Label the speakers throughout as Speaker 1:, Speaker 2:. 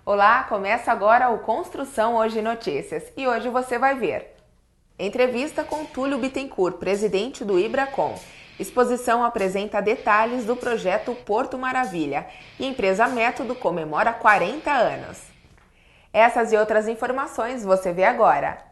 Speaker 1: Olá, começa agora o Construção Hoje Notícias e hoje você vai ver entrevista com Túlio Bittencourt, presidente do Ibracon. Exposição apresenta detalhes do projeto Porto Maravilha e empresa Método comemora 40 anos. Essas e outras informações você vê agora.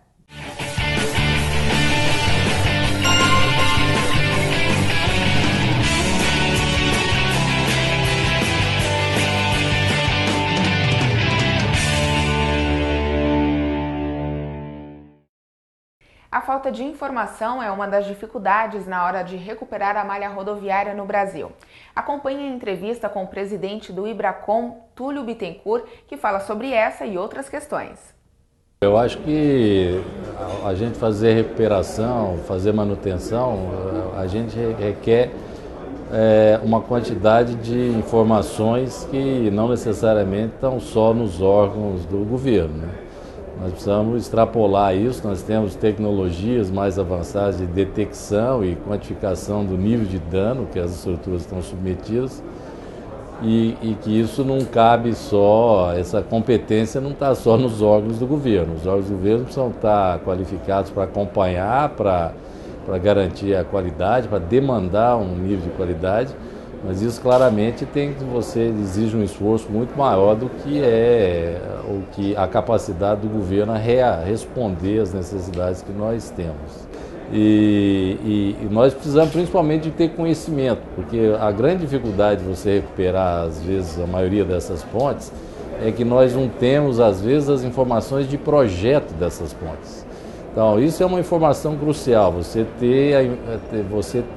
Speaker 1: A falta de informação é uma das dificuldades na hora de recuperar a malha rodoviária no Brasil. Acompanhe a entrevista com o presidente do Ibracon, Túlio Bittencourt, que fala sobre essa e outras questões.
Speaker 2: Eu acho que a gente fazer recuperação, fazer manutenção, a gente requer uma quantidade de informações que não necessariamente estão só nos órgãos do governo, né? Nós precisamos extrapolar isso, nós temos tecnologias mais avançadas de detecção e quantificação do nível de dano que as estruturas estão submetidas e que isso não cabe só, essa competência não está só nos órgãos do governo. Os órgãos do governo precisam estar qualificados para acompanhar, para garantir a qualidade, para demandar um nível de qualidade, mas isso claramente exige um esforço muito maior do que a capacidade do governo a responder às necessidades que nós temos. E nós precisamos principalmente de ter conhecimento, porque a grande dificuldade de você recuperar, às vezes, a maioria dessas pontes, é que nós não temos, às vezes, as informações de projeto dessas pontes. Então, isso é uma informação crucial, você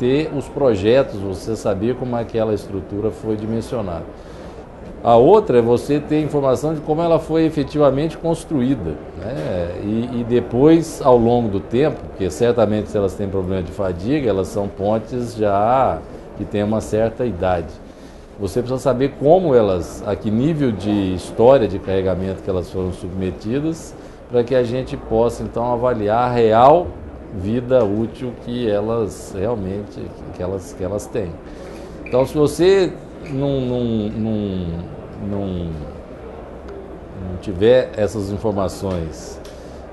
Speaker 2: ter os projetos, você saber como aquela estrutura foi dimensionada. A outra é você ter informação de como ela foi efetivamente construída, né? E depois, ao longo do tempo, porque certamente se elas têm problema de fadiga, elas são pontes já que têm uma certa idade. Você precisa saber como a que nível de história de carregamento que elas foram submetidas, para que a gente possa então avaliar a real vida útil que elas realmente que elas têm. Então, se você não tiver essas informações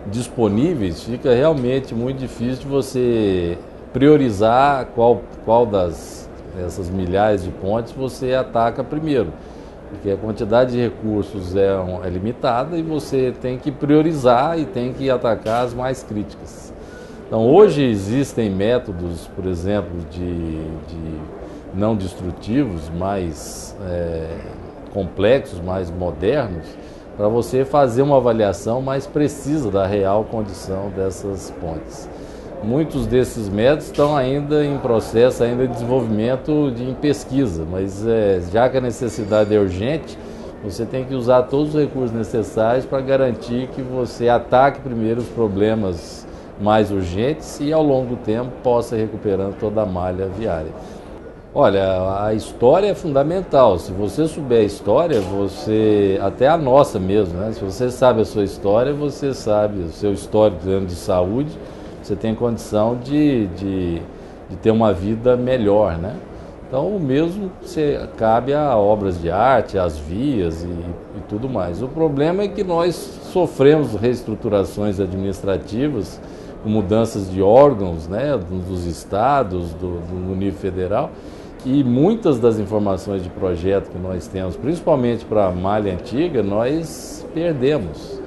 Speaker 2: disponíveis, fica realmente muito difícil de você priorizar qual dessas milhares de pontes você ataca primeiro. Porque a quantidade de recursos é limitada e você tem que priorizar e tem que atacar as mais críticas. Então, hoje existem métodos, por exemplo, de não destrutivos, mais complexos, mais modernos, para você fazer uma avaliação mais precisa da real condição dessas pontes. Muitos desses métodos estão ainda em processo de desenvolvimento em pesquisa, mas já que a necessidade é urgente, você tem que usar todos os recursos necessários para garantir que você ataque primeiro os problemas mais urgentes e ao longo do tempo possa ir recuperando toda a malha viária. Olha, a história é fundamental. Se você souber a história, até a nossa mesmo, né? Se você sabe a sua história, você sabe o seu histórico de saúde, você tem condição de ter uma vida melhor, né? Então, o mesmo cabe a obras de arte, às vias e tudo mais. O problema é que nós sofremos reestruturações administrativas, com mudanças de órgãos, né, dos estados, do nível federal, e muitas das informações de projeto que nós temos, principalmente para a malha antiga, nós perdemos.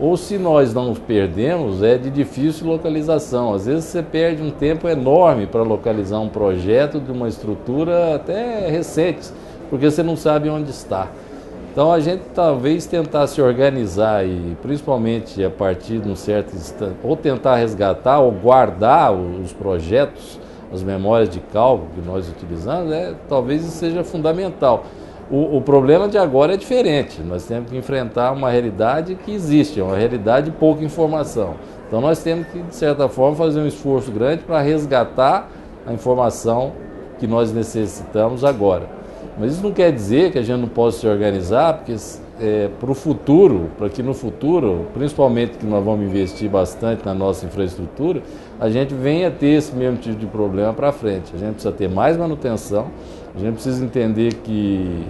Speaker 2: Ou se nós não perdemos, é de difícil localização. Às vezes você perde um tempo enorme para localizar um projeto de uma estrutura até recente, porque você não sabe onde está. Então a gente talvez tentar se organizar e principalmente a partir de um certo instante, ou tentar resgatar ou guardar os projetos, as memórias de cálculo que nós utilizamos, talvez isso seja fundamental. O problema de agora é diferente, nós temos que enfrentar uma realidade que existe, uma realidade de pouca informação. Então nós temos que, de certa forma, fazer um esforço grande para resgatar a informação que nós necessitamos agora. Mas isso não quer dizer que a gente não possa se organizar, porque para o futuro, para que no futuro, principalmente que nós vamos investir bastante na nossa infraestrutura, a gente venha ter esse mesmo tipo de problema para frente. A gente precisa ter mais manutenção, a gente precisa entender que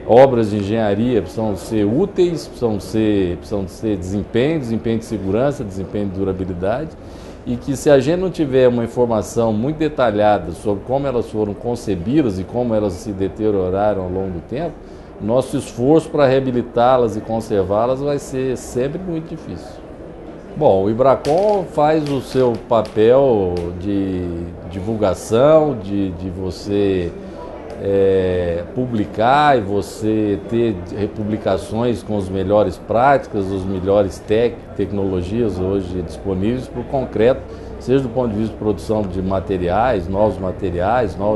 Speaker 2: obras de engenharia precisam ser úteis, precisam ser desempenho de segurança, desempenho de durabilidade, e que se a gente não tiver uma informação muito detalhada sobre como elas foram concebidas e como elas se deterioraram ao longo do tempo, nosso esforço para reabilitá-las e conservá-las vai ser sempre muito difícil. Bom, o Ibracon faz o seu papel de divulgação, de você publicar e você ter publicações com as melhores práticas, as melhores tecnologias hoje disponíveis para o concreto, seja do ponto de vista de produção de materiais, novas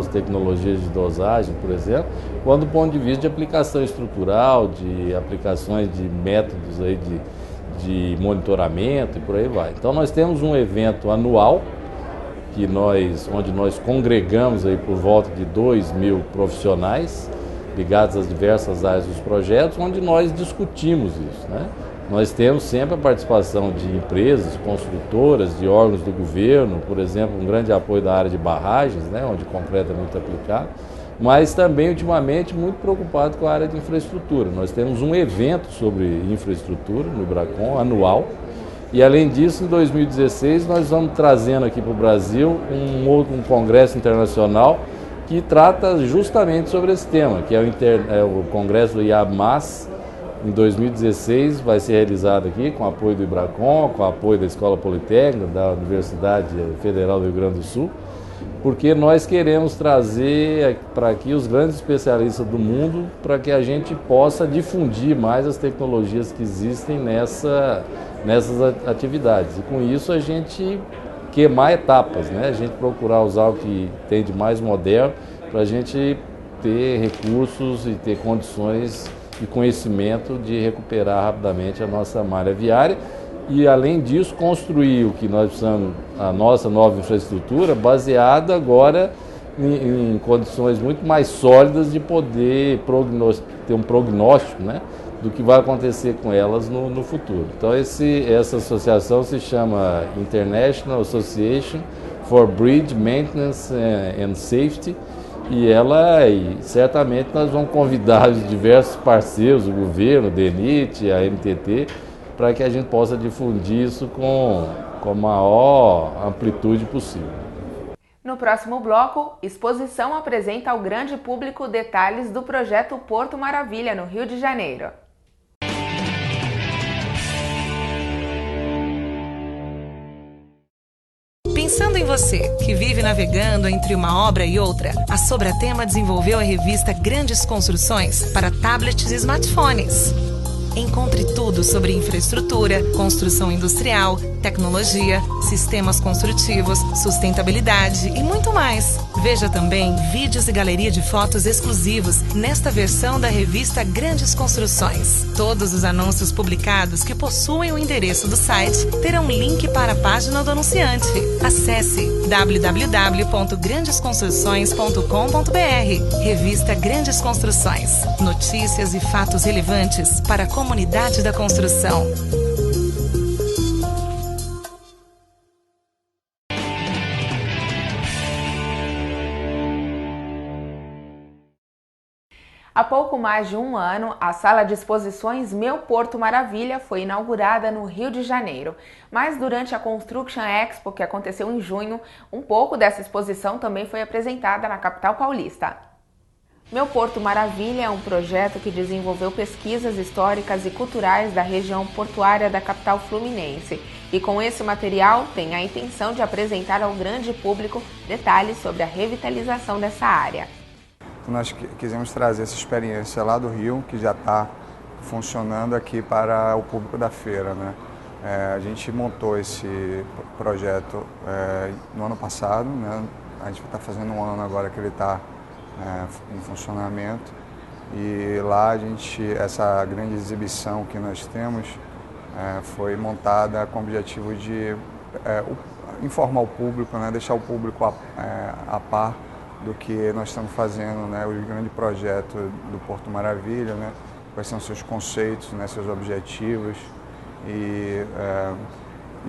Speaker 2: tecnologias de dosagem, por exemplo, quanto do ponto de vista de aplicação estrutural, de aplicações de métodos aí de monitoramento e por aí vai. Então nós temos um evento anual onde nós congregamos aí por volta de 2.000 profissionais ligados às diversas áreas dos projetos, onde nós discutimos isso, né? Nós temos sempre a participação de empresas, construtoras, de órgãos do governo, por exemplo, um grande apoio da área de barragens, né, onde o concreto é muito aplicado, mas também, ultimamente, muito preocupado com a área de infraestrutura. Nós temos um evento sobre infraestrutura no Ibracon, anual, e além disso, em 2016, nós vamos trazendo aqui para o Brasil um congresso internacional que trata justamente sobre esse tema, que é o congresso do IABMAS. Em 2016 vai ser realizado aqui com apoio do Ibracon, com apoio da Escola Politécnica, da Universidade Federal do Rio Grande do Sul, porque nós queremos trazer para aqui os grandes especialistas do mundo para que a gente possa difundir mais as tecnologias que existem nessas atividades. E com isso a gente queimar etapas, né? A gente procurar usar o que tem de mais moderno para a gente ter recursos e ter condições e conhecimento de recuperar rapidamente a nossa malha viária e, além disso, construir o que nós precisamos, a nossa nova infraestrutura, baseada agora em condições muito mais sólidas de poder ter um prognóstico, né, do que vai acontecer com elas no futuro. Então, essa associação se chama International Association for Bridge Maintenance and Safety, e certamente nós vamos convidar os diversos parceiros, o governo, o DENIT, a MTT, para que a gente possa difundir isso com a maior amplitude possível.
Speaker 1: No próximo bloco, exposição apresenta ao grande público detalhes do projeto Porto Maravilha, no Rio de Janeiro.
Speaker 3: Pensando em você, que vive navegando entre uma obra e outra, a Sobratema desenvolveu a revista Grandes Construções para tablets e smartphones. Encontre tudo sobre infraestrutura, construção industrial, tecnologia, sistemas construtivos, sustentabilidade e muito mais. Veja também vídeos e galeria de fotos exclusivos nesta versão da revista Grandes Construções. Todos os anúncios publicados que possuem o endereço do site terão link para a página do anunciante. Acesse www.grandesconstruções.com.br. Revista Grandes Construções. Notícias e fatos relevantes para a comunidade da construção.
Speaker 1: Há pouco mais de um ano, a Sala de Exposições Meu Porto Maravilha foi inaugurada no Rio de Janeiro. Mas durante a Construction Expo, que aconteceu em junho, um pouco dessa exposição também foi apresentada na capital paulista. Meu Porto Maravilha é um projeto que desenvolveu pesquisas históricas e culturais da região portuária da capital fluminense. E com esse material tem a intenção de apresentar ao grande público detalhes sobre a revitalização dessa área.
Speaker 4: Nós quisemos trazer essa experiência lá do Rio, que já está funcionando aqui para o público da feira, né? A gente montou esse projeto no ano passado, né? A gente está fazendo um ano agora que ele está em funcionamento, e lá essa grande exibição que nós temos foi montada com o objetivo de informar o público, né? Deixar o público a par do que nós estamos fazendo, né, o grande projeto do Porto Maravilha, né, quais são seus conceitos, né, seus objetivos, e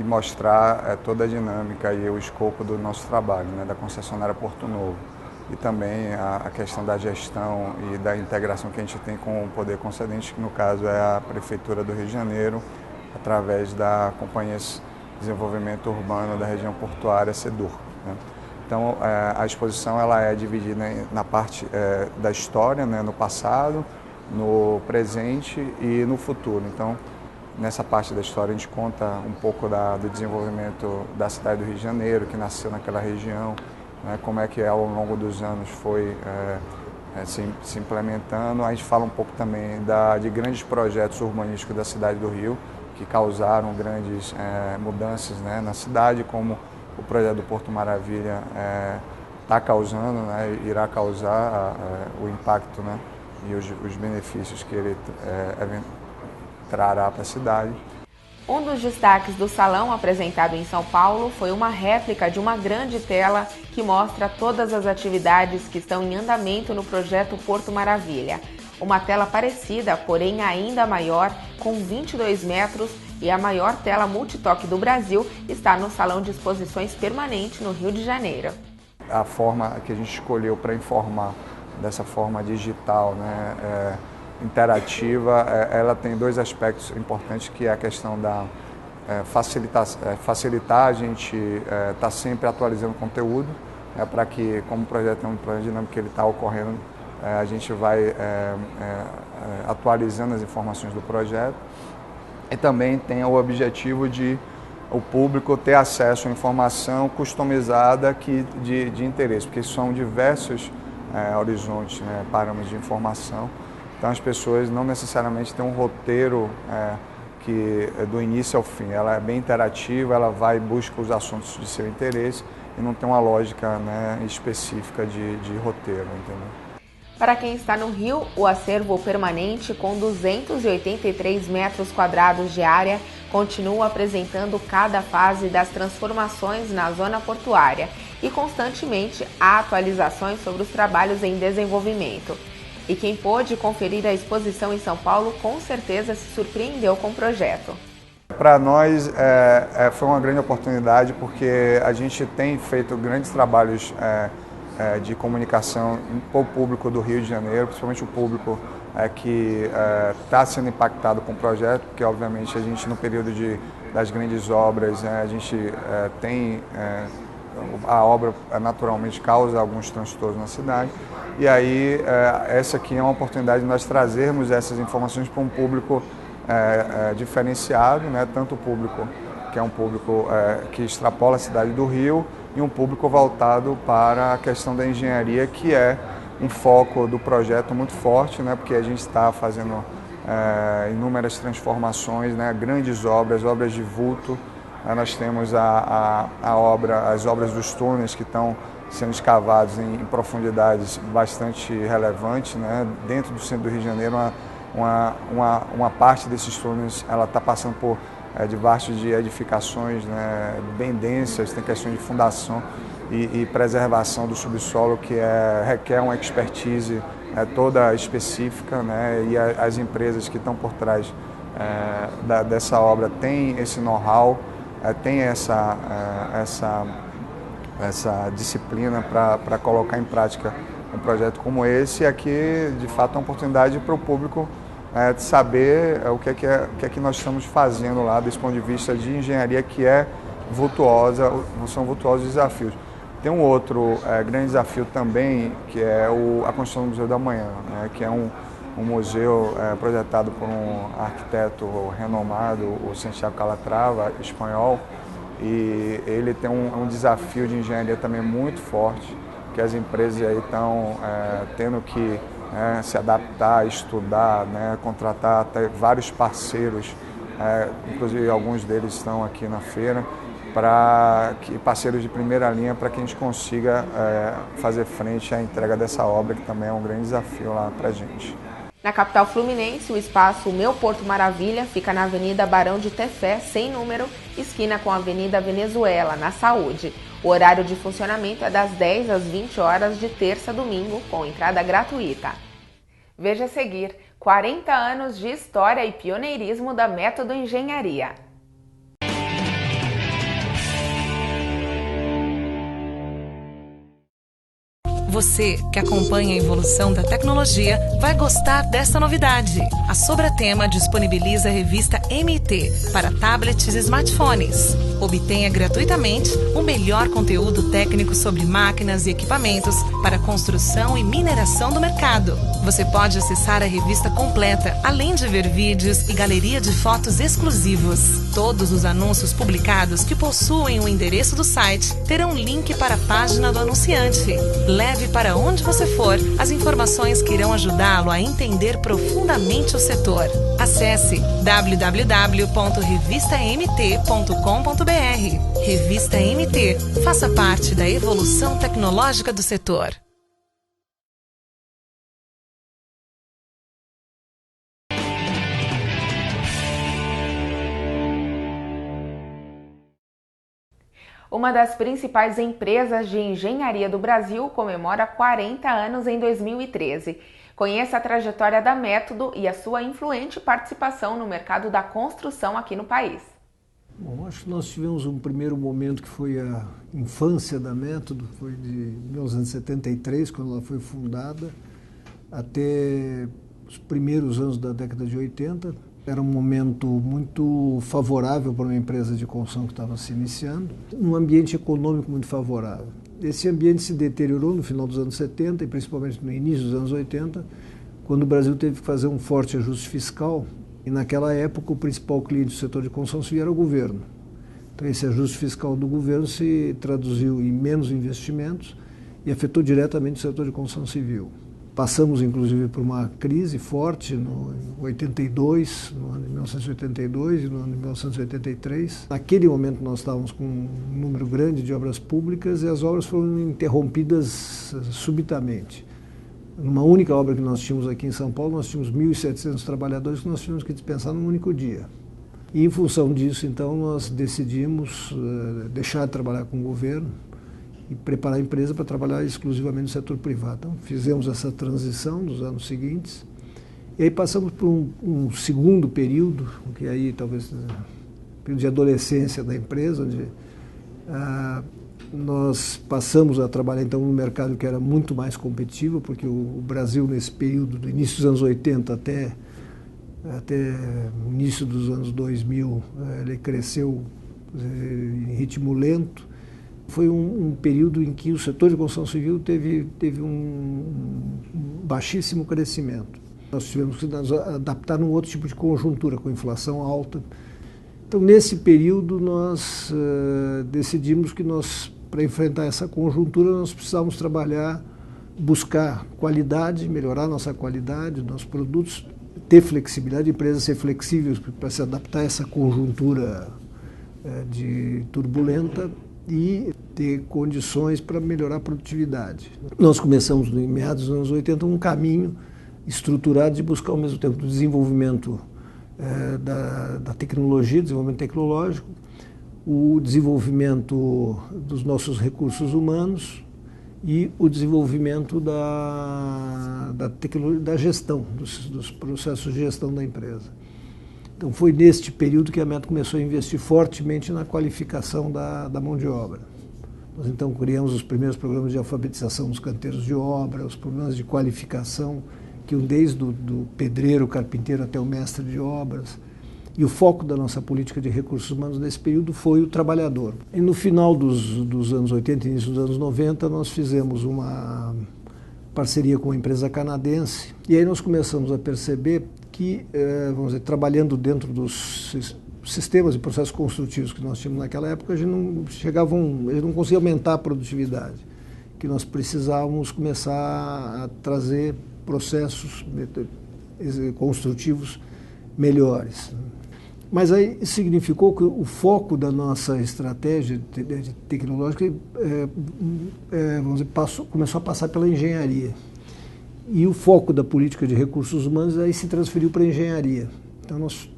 Speaker 4: mostrar toda a dinâmica e o escopo do nosso trabalho, né, da concessionária Porto Novo. e também a questão da gestão e da integração que a gente tem com o poder concedente, que no caso é a Prefeitura do Rio de Janeiro, através da Companhia de Desenvolvimento Urbano da Região Portuária, SEDUR, né? Então, a exposição ela é dividida na parte da história, né, no passado, no presente e no futuro. Então, nessa parte da história a gente conta um pouco do desenvolvimento da cidade do Rio de Janeiro, que nasceu naquela região, né, como é que ao longo dos anos foi se implementando. A gente fala um pouco também de grandes projetos urbanísticos da cidade do Rio, que causaram grandes mudanças, né, na cidade, como o projeto do Porto Maravilha está causando, né, irá causar o impacto, né, e os benefícios que ele trará para a cidade.
Speaker 1: Um dos destaques do salão apresentado em São Paulo foi uma réplica de uma grande tela que mostra todas as atividades que estão em andamento no projeto Porto Maravilha. Uma tela parecida, porém ainda maior, com 22 metros, e a maior tela multitoque do Brasil está no Salão de Exposições Permanente no Rio de Janeiro.
Speaker 4: A forma que a gente escolheu para informar dessa forma digital, né, interativa, ela tem dois aspectos importantes, que é a questão da facilitar a gente estar sempre atualizando o conteúdo, para que, como o projeto é um projeto dinâmico que ele está ocorrendo, a gente vai atualizando as informações do projeto. E também tem o objetivo de o público ter acesso à informação customizada de interesse, porque são diversos horizontes, né, parâmetros de informação. Então as pessoas não necessariamente têm um roteiro que do início ao fim. Ela é bem interativa, ela vai e busca os assuntos de seu interesse e não tem uma lógica, né, específica de roteiro, entendeu?
Speaker 1: Para quem está no Rio, o acervo permanente, com 283 metros quadrados de área, continua apresentando cada fase das transformações na zona portuária e constantemente há atualizações sobre os trabalhos em desenvolvimento. E quem pôde conferir a exposição em São Paulo com certeza se surpreendeu com o projeto.
Speaker 4: Para nós foi uma grande oportunidade, porque a gente tem feito grandes trabalhos de comunicação para o público do Rio de Janeiro, principalmente o público que está sendo impactado com o projeto, porque obviamente a gente no período das grandes obras, a gente tem a obra naturalmente causa alguns transtornos na cidade, e aí essa aqui é uma oportunidade de nós trazermos essas informações para um público diferenciado, né? Tanto o público que é um público que extrapola a cidade do Rio, e um público voltado para a questão da engenharia, que é um foco do projeto muito forte, né, porque a gente está fazendo inúmeras transformações, né, grandes obras de vulto. Nós temos as obras dos túneis que estão sendo escavados em profundidades bastante relevantes, né, dentro do centro do Rio de Janeiro. Uma parte desses túneis ela está passando por debaixo de edificações, né, bem densas, tem questão de fundação e preservação do subsolo, que requer uma expertise toda específica, né, e as empresas que estão por trás dessa obra têm esse know-how, têm essa disciplina para colocar em prática um projeto como esse. E aqui, de fato, é uma oportunidade para o público de saber o que é que nós estamos fazendo lá, desse ponto de vista de engenharia, que é vultuosa, são vultuosos desafios. Tem um outro grande desafio também, que é a construção do Museu da Manhã, né, que é um museu projetado por um arquiteto renomado, o Santiago Calatrava, espanhol, e ele tem um desafio de engenharia também muito forte, que as empresas aí estão tendo que se adaptar, estudar, né, contratar até vários parceiros, inclusive alguns deles estão aqui na feira, parceiros de primeira linha, para que a gente consiga fazer frente à entrega dessa obra, que também é um grande desafio lá para a gente.
Speaker 1: Na capital fluminense, o espaço Meu Porto Maravilha fica na Avenida Barão de Tefé, sem número, esquina com a Avenida Venezuela, na Saúde. O horário de funcionamento é das 10 às 20 horas de terça a domingo, com entrada gratuita. Veja a seguir: 40 anos de história e pioneirismo da Método Engenharia.
Speaker 3: Você, que acompanha a evolução da tecnologia, vai gostar desta novidade. A Sobratema disponibiliza a revista MT para tablets e smartphones. Obtenha gratuitamente o melhor conteúdo técnico sobre máquinas e equipamentos para construção e mineração do mercado. Você pode acessar a revista completa, além de ver vídeos e galeria de fotos exclusivos. Todos os anúncios publicados que possuem o endereço do site terão link para a página do anunciante. Leve para onde você for as informações que irão ajudá-lo a entender profundamente o setor. Acesse www.revistamt.com.br. Revista MT. Faça parte da evolução tecnológica do setor.
Speaker 1: Uma das principais empresas de engenharia do Brasil comemora 40 anos em 2013. Conheça a trajetória da Método e a sua influente participação no mercado da construção aqui no país.
Speaker 5: Bom, acho que nós tivemos um primeiro momento que foi a infância da Método, foi de 1973, quando ela foi fundada, até os primeiros anos da década de 80. Era um momento muito favorável para uma empresa de construção que estava se iniciando, um ambiente econômico muito favorável. Esse ambiente se deteriorou no final dos anos 70 e principalmente no início dos anos 80, quando o Brasil teve que fazer um forte ajuste fiscal. E naquela época o principal cliente do setor de construção civil era o governo. Então esse ajuste fiscal do governo se traduziu em menos investimentos e afetou diretamente o setor de construção civil. Passamos inclusive por uma crise forte no 82, no ano de 1982 e no ano de 1983. Naquele momento nós estávamos com um número grande de obras públicas e as obras foram interrompidas subitamente. Numa única obra que nós tínhamos aqui em São Paulo, nós tínhamos 1.700 trabalhadores que nós tínhamos que dispensar num único dia. E em função disso, então, nós decidimos deixar de trabalhar com o governo e preparar a empresa para trabalhar exclusivamente no setor privado. Então, fizemos essa transição nos anos seguintes e aí passamos por um segundo período, que aí talvez período de adolescência da empresa, onde nós passamos a trabalhar então num mercado que era muito mais competitivo, porque o Brasil nesse período, do início dos anos 80 até o início dos anos 2000, ele cresceu em ritmo lento. Foi um período em que o setor de construção civil teve um baixíssimo crescimento. Nós tivemos que nos adaptar num outro tipo de conjuntura, com inflação alta. Então, nesse período, nós decidimos que para enfrentar essa conjuntura, nós precisávamos buscar qualidade, melhorar nossa qualidade, nossos produtos, ter flexibilidade, a empresa ser flexível para se adaptar a essa conjuntura de turbulenta e ter condições para melhorar a produtividade. Nós começamos, em meados dos anos 80, um caminho estruturado de buscar, ao mesmo tempo, o desenvolvimento da tecnologia, desenvolvimento tecnológico, o desenvolvimento dos nossos recursos humanos e o desenvolvimento da gestão, dos processos de gestão da empresa. Então foi neste período que a Método começou a investir fortemente na qualificação da mão de obra. Nós então criamos os primeiros programas de alfabetização dos canteiros de obra, os programas de qualificação, que iam desde do pedreiro, carpinteiro até o mestre de obras. E o foco da nossa política de recursos humanos nesse período foi o trabalhador. E no final dos anos 80 e início dos anos 90, nós fizemos uma parceria com uma empresa canadense. E aí nós começamos a perceber que, vamos dizer, trabalhando dentro dos sistemas e processos construtivos que nós tínhamos naquela época, a gente não conseguia aumentar a produtividade, que nós precisávamos começar a trazer processos construtivos melhores. Mas aí significou que o foco da nossa estratégia tecnológica vamos dizer, começou a passar pela engenharia. E o foco da política de recursos humanos aí se transferiu para a engenharia. Então nós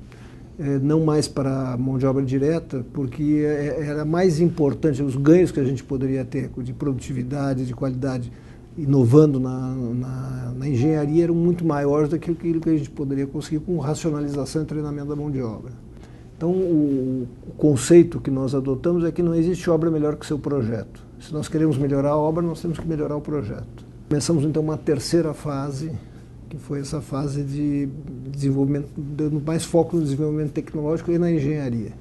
Speaker 5: não mais para a mão de obra direta, porque era mais importante, os ganhos que a gente poderia ter de produtividade, de qualidade, inovando na engenharia, eram muito maiores do que aquilo que a gente poderia conseguir com racionalização e treinamento da mão de obra. Então, o conceito que nós adotamos é que não existe obra melhor que seu projeto. Se nós queremos melhorar a obra, nós temos que melhorar o projeto. Começamos então uma terceira fase, que foi essa fase de desenvolvimento, dando mais foco no desenvolvimento tecnológico e na engenharia.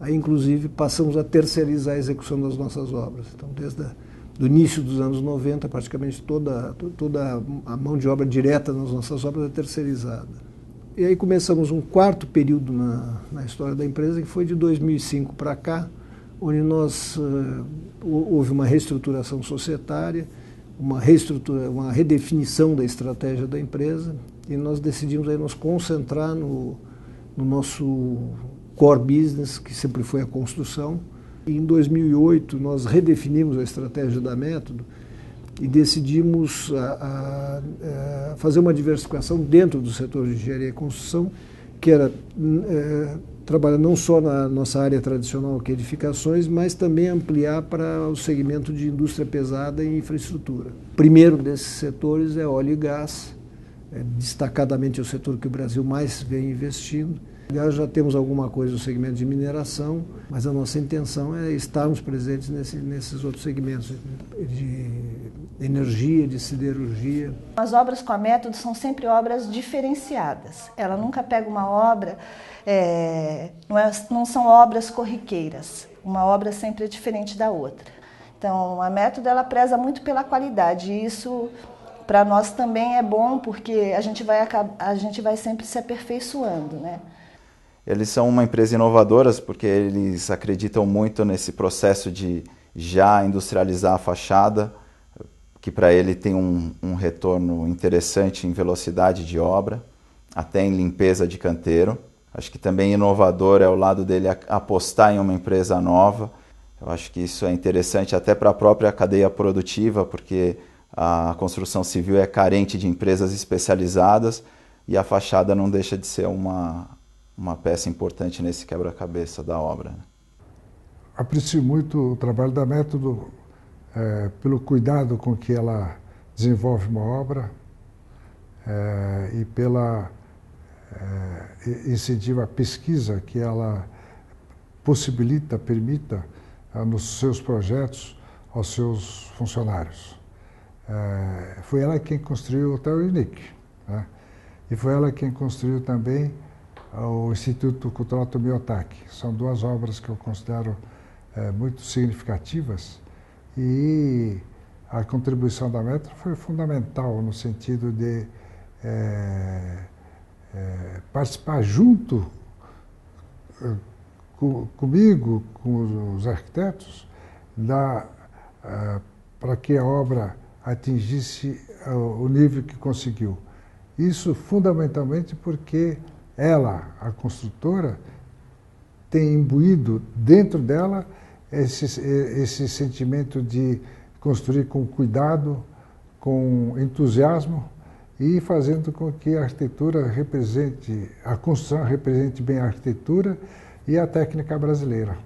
Speaker 5: Aí, inclusive, passamos a terceirizar a execução das nossas obras. Então, desde o início dos anos 90, praticamente toda a mão de obra direta nas nossas obras é terceirizada. E aí começamos um quarto período na história da empresa, que foi de 2005 para cá, onde houve uma reestruturação societária, uma redefinição da estratégia da empresa, e nós decidimos aí nos concentrar no nosso core business, que sempre foi a construção. E em 2008 nós redefinimos a estratégia da Método e decidimos fazer uma diversificação dentro do setor de engenharia e construção, que era trabalhar não só na nossa área tradicional, que é edificações, mas também ampliar para o segmento de indústria pesada e infraestrutura. O primeiro desses setores é óleo e gás, destacadamente o setor que o Brasil mais vem investindo. Já temos alguma coisa no segmento de mineração, mas a nossa intenção é estarmos presentes nesses outros segmentos de energia, de siderurgia.
Speaker 6: As obras com a Método são sempre obras diferenciadas. Ela nunca pega uma obra, não são obras corriqueiras. Uma obra sempre é diferente da outra. Então, a Método ela preza muito pela qualidade e isso para nós também é bom porque a gente vai sempre se aperfeiçoando, né?
Speaker 7: Eles são uma empresa inovadora porque eles acreditam muito nesse processo de já industrializar a fachada, que para ele tem um retorno interessante em velocidade de obra, até em limpeza de canteiro. Acho que também inovador é o lado dele apostar em uma empresa nova. Eu acho que isso é interessante até para a própria cadeia produtiva, porque a construção civil é carente de empresas especializadas e a fachada não deixa de ser uma peça importante nesse quebra-cabeça da obra.
Speaker 8: Aprecio muito o trabalho da Método pelo cuidado com que ela desenvolve uma obra e pela incentivo à pesquisa que ela permita nos seus projetos aos seus funcionários. Foi ela quem construiu o Hotel Unique, né? E foi ela quem construiu também o Instituto Cultural Tomi Otaki. São duas obras que eu considero muito significativas e a contribuição da Método foi fundamental no sentido de participar junto comigo, com os arquitetos, para que a obra atingisse o nível que conseguiu. Isso fundamentalmente porque ela, a construtora, tem imbuído dentro dela esse sentimento de construir com cuidado, com entusiasmo e fazendo com que a arquitetura a construção represente bem a arquitetura e a técnica brasileira.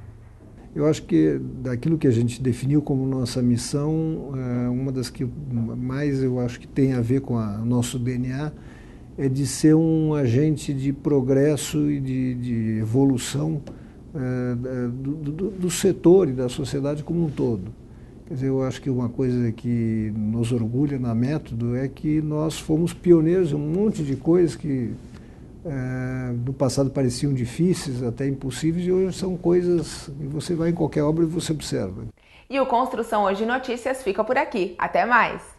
Speaker 5: Eu acho que daquilo que a gente definiu como nossa missão, uma das que mais eu acho que tem a ver com o nosso DNA é de ser um agente de progresso e de evolução do setor e da sociedade como um todo. Quer dizer, eu acho que uma coisa que nos orgulha na Método é que nós fomos pioneiros em um monte de coisas que no passado pareciam difíceis, até impossíveis, e hoje são coisas que você vai em qualquer obra e você observa.
Speaker 1: E o Construção Hoje Notícias fica por aqui. Até mais!